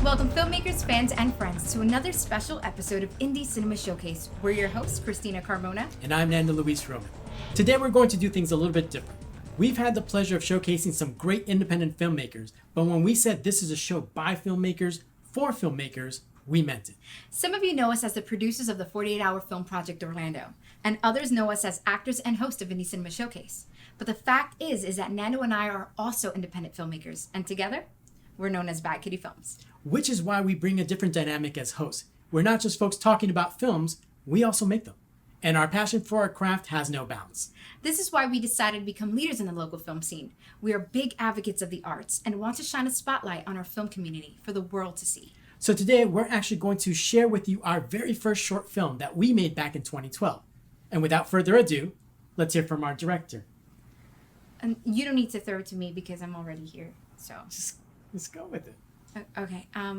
Welcome filmmakers, fans, and friends to another special episode of Indie Cinema Showcase. We're your hosts, Christina Carmona. And I'm Nanda Luis Roman. Today we're going to do things a little bit different. We've had the pleasure of showcasing some great independent filmmakers, but when we said this is a show by filmmakers, for filmmakers, we meant it. Some of you know us as the producers of the 48-Hour Film Project Orlando, and others know us as actors and hosts of Indie Cinema Showcase. But the fact is that Nando and I are also independent filmmakers, and together, we're known as Bad Kitty Films. Which is why we bring a different dynamic as hosts. We're not just folks talking about films, we also make them. And our passion for our craft has no bounds. This is why we decided to become leaders in the local film scene. We are big advocates of the arts and want to shine a spotlight on our film community for the world to see. So today we're actually going to share with you our very first short film that we made back in 2012. And without further ado, let's hear from our director. And you don't need to throw it to me because I'm already here. So Let's go with it. Okay. Hi,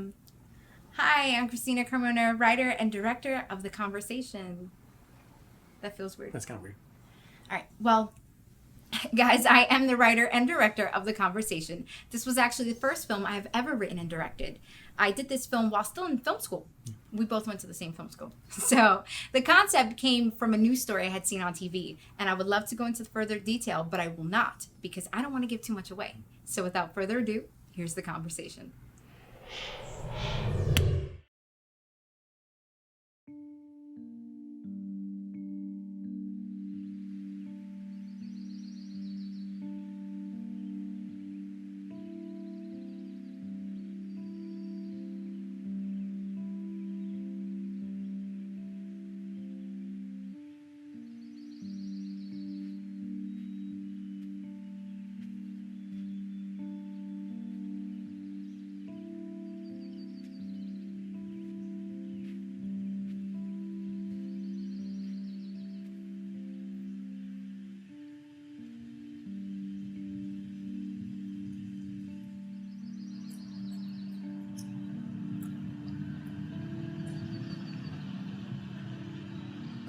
I'm Christina Carmona, writer and director of The Conversation. That feels weird. That's kind of weird. All right. Well, guys, I am the writer and director of The Conversation. This was actually the first film I have ever written and directed. I did this film while still in film school. We both went to the same film school. So the concept came from a news story I had seen on TV, and I would love to go into further detail, but I will not because I don't want to give too much away. So without further ado, here's The Conversation.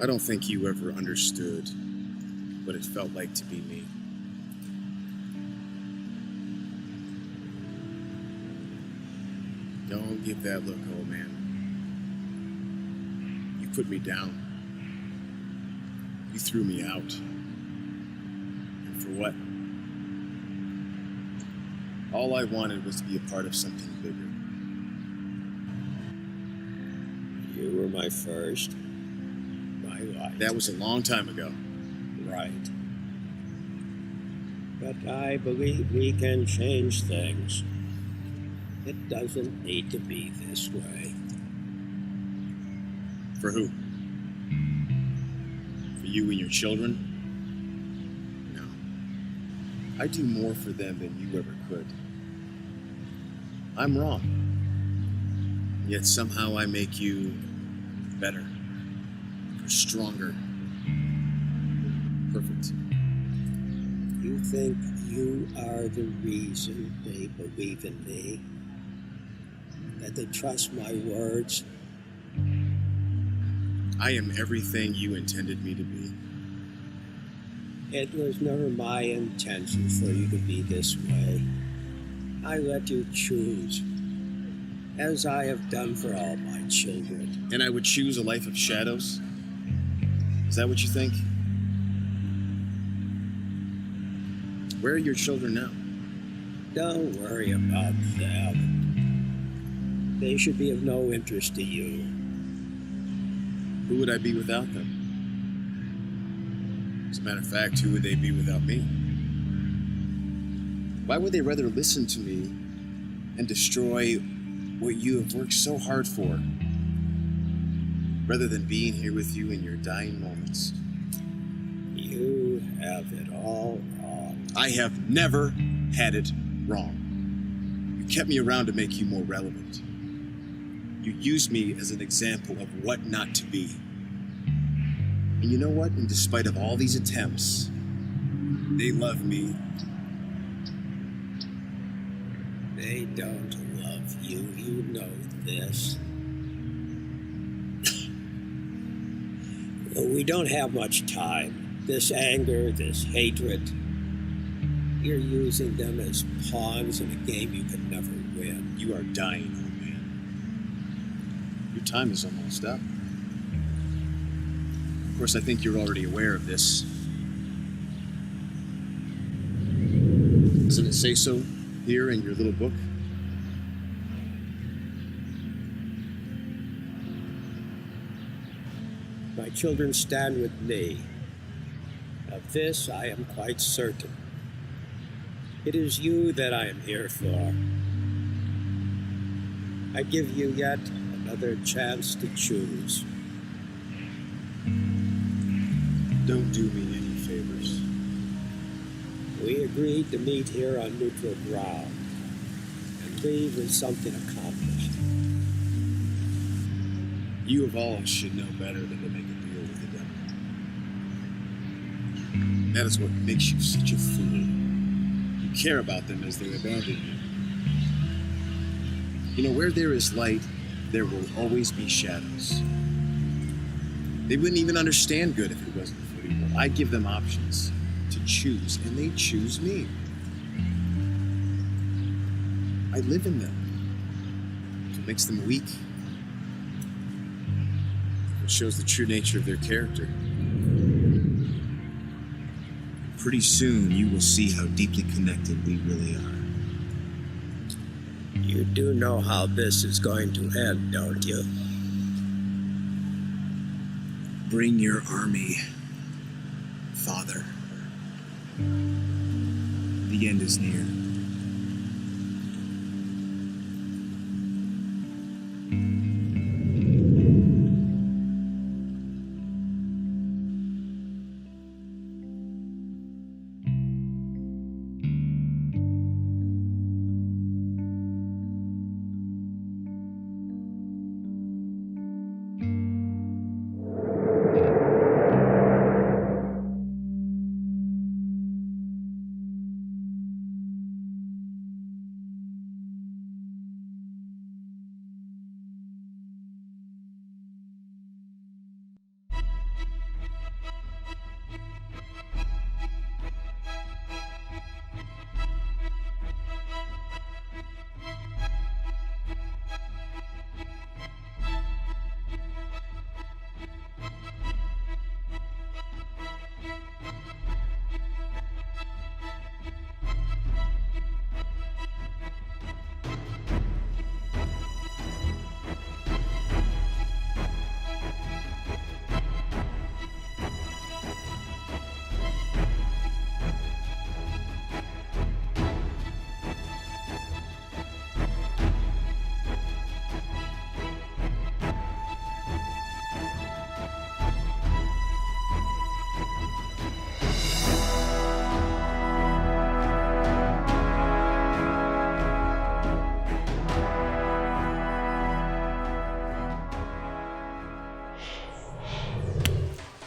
I don't think you ever understood what it felt like to be me. Don't give that look, old man. You put me down. You threw me out. And for what? All I wanted was to be a part of something bigger. You were my first. That was a long time ago. Right. But I believe we can change things. It doesn't need to be this way. For who? For you and your children? No. I do more for them than you ever could. I'm wrong. Yet somehow I make you better. Stronger. Perfect. You think you are the reason they believe in me? That they trust my words? I am everything you intended me to be. It was never my intention for you to be this way. I let you choose, as I have done for all my children. And I would choose a life of shadows? Is that what you think? Where are your children now? Don't worry about them. They should be of no interest to you. Who would I be without them? As a matter of fact, who would they be without me? Why would they rather listen to me and destroy what you have worked so hard for, rather than being here with you in your dying moments? You have it all wrong. I have never had it wrong. You kept me around to make you more relevant. You used me as an example of what not to be. And you know what? And despite of all these attempts, they love me. They don't love you. You know this. We don't have much time. This anger, this hatred, you're using them as pawns in a game you can never win. You are dying, old man. Your time is almost up. Of course, I think you're already aware of this. Doesn't it say so here in your little book? My children stand with me. Of this I am quite certain. It is you that I am here for. I give you yet another chance to choose. Don't do me any favors. We agreed to meet here on neutral ground and leave with something accomplished. You of all should know better than to make a deal with the devil. That is what makes you such a fool. You care about them as they abandon you. You know, where there is light, there will always be shadows. They wouldn't even understand good if it wasn't for evil. I give them options to choose, and they choose me. I live in them. What makes them weak? What shows the true nature of their character? Pretty soon, you will see how deeply connected we really are. You do know how this is going to end, don't you? Bring your army, Father. The end is near.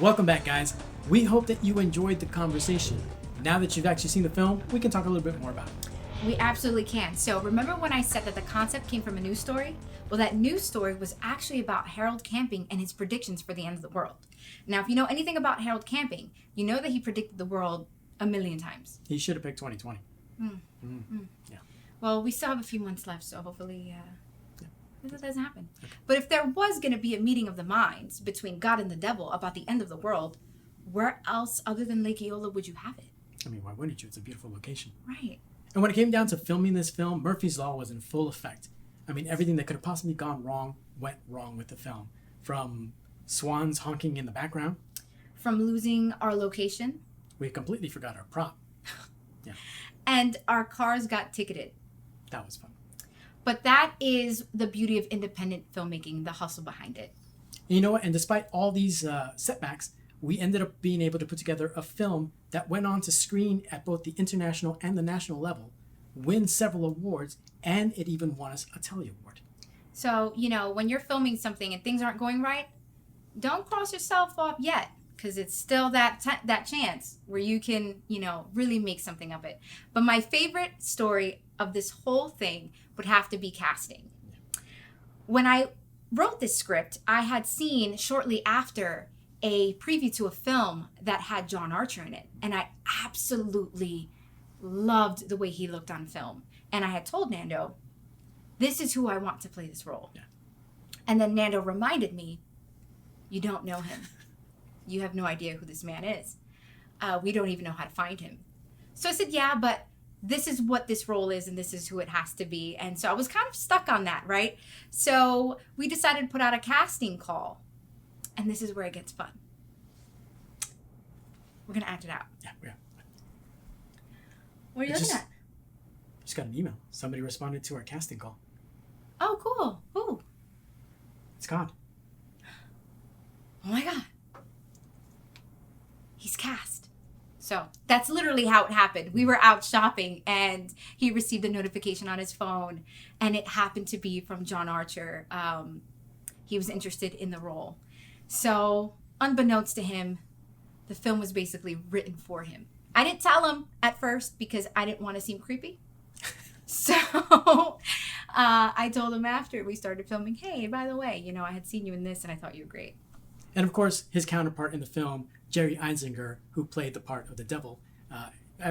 Welcome back, guys. We hope that you enjoyed the conversation. Now that you've actually seen the film, we can talk a little bit more about it. We absolutely can. So remember when I said that the concept came from a news story? Well, that news story was actually about Harold Camping and his predictions for the end of the world. Now, if you know anything about Harold Camping, you know that he predicted the world a million times. He should have picked 2020. Yeah. Well, we still have a few months left, so hopefully that doesn't happen. Okay. But if there was going to be a meeting of the minds between God and the devil about the end of the world, where else other than Lake Eola would you have it? I mean, why wouldn't you? It's a beautiful location. Right. And when it came down to filming this film, Murphy's Law was in full effect. I mean, everything that could have possibly gone wrong went wrong with the film. From swans honking in the background. From losing our location. We completely forgot our prop. Yeah. And our cars got ticketed. That was fun. But that is the beauty of independent filmmaking, the hustle behind it. And you know what? And despite all these setbacks, we ended up being able to put together a film that went on to screen at both the international and the national level, win several awards, and it even won us a Telly Award. So, you know, when you're filming something and things aren't going right, don't cross yourself off yet, because it's still that chance where you can, you know, really make something of it. But my favorite story of this whole thing would have to be casting. When I wrote this script, I had seen shortly after a preview to a film that had John Archer in it, and I absolutely loved the way he looked on film. And I had told Nando, this is who I want to play this role. Yeah. And then Nando reminded me, you don't know him. You have no idea who this man is. We don't even know how to find him. So I said, yeah, but this is what this role is and this is who it has to be. And so I was kind of stuck on that, right? So we decided to put out a casting call. And this is where it gets fun. We're going to act it out. Yeah, we are. What are you looking at? Just got an email. Somebody responded to our casting call. Oh, cool. Who? It's God. Oh my God. He's cast. So that's literally how it happened. We were out shopping and he received a notification on his phone and it happened to be from John Archer. He was interested in the role. So unbeknownst to him, the film was basically written for him. I didn't tell him at first because I didn't want to seem creepy. So I told him after we started filming, hey, by the way, I had seen you in this and I thought you were great. And of course, his counterpart in the film, Jerry Einziger, who played the part of the devil,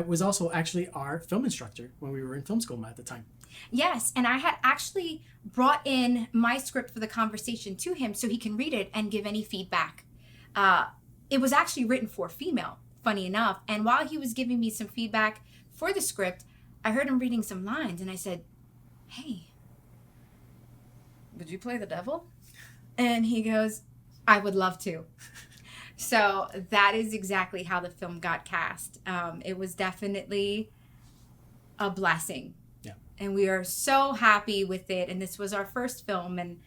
was also actually our film instructor when we were in film school at the time. Yes, and I had actually brought in my script for the conversation to him so he can read it and give any feedback. It was actually written for a female, funny enough. And while he was giving me some feedback for the script, I heard him reading some lines and I said, hey, would you play the devil? And he goes, I would love to. So that is exactly how the film got cast. It was definitely a blessing. Yeah. And we are so happy with it. And this was our first film. And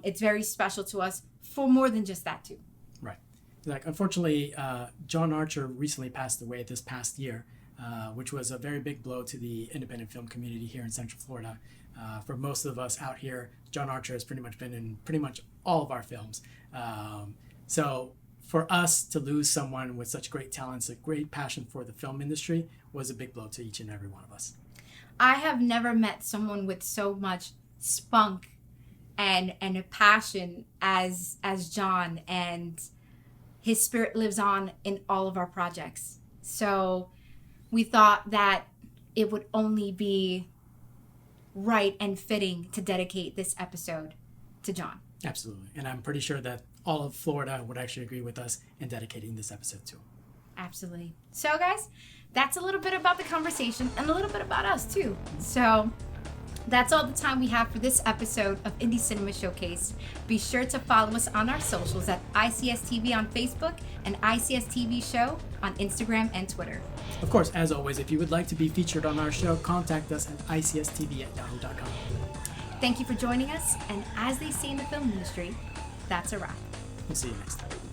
it's very special to us for more than just that, too. Right. Unfortunately, John Archer recently passed away this past year, which was a very big blow to the independent film community here in Central Florida. For most of us out here, John Archer has pretty much been in pretty much all of our films. So for us to lose someone with such great talents, a great passion for the film industry, was a big blow to each and every one of us. I have never met someone with so much spunk and a passion as John, and his spirit lives on in all of our projects. So we thought that it would only be right and fitting to dedicate this episode to John. Absolutely. And I'm pretty sure that all of Florida would actually agree with us in dedicating this episode to him. Absolutely. So guys, that's a little bit about the conversation and a little bit about us too. So that's all the time we have for this episode of Indie Cinema Showcase. Be sure to follow us on our socials at ICS TV on Facebook and ICS TV Show on Instagram and Twitter. Of course, as always, if you would like to be featured on our show, contact us at icstv@yahoo.com. Thank you for joining us, and as they say in the film industry, that's a wrap. We'll see you next time.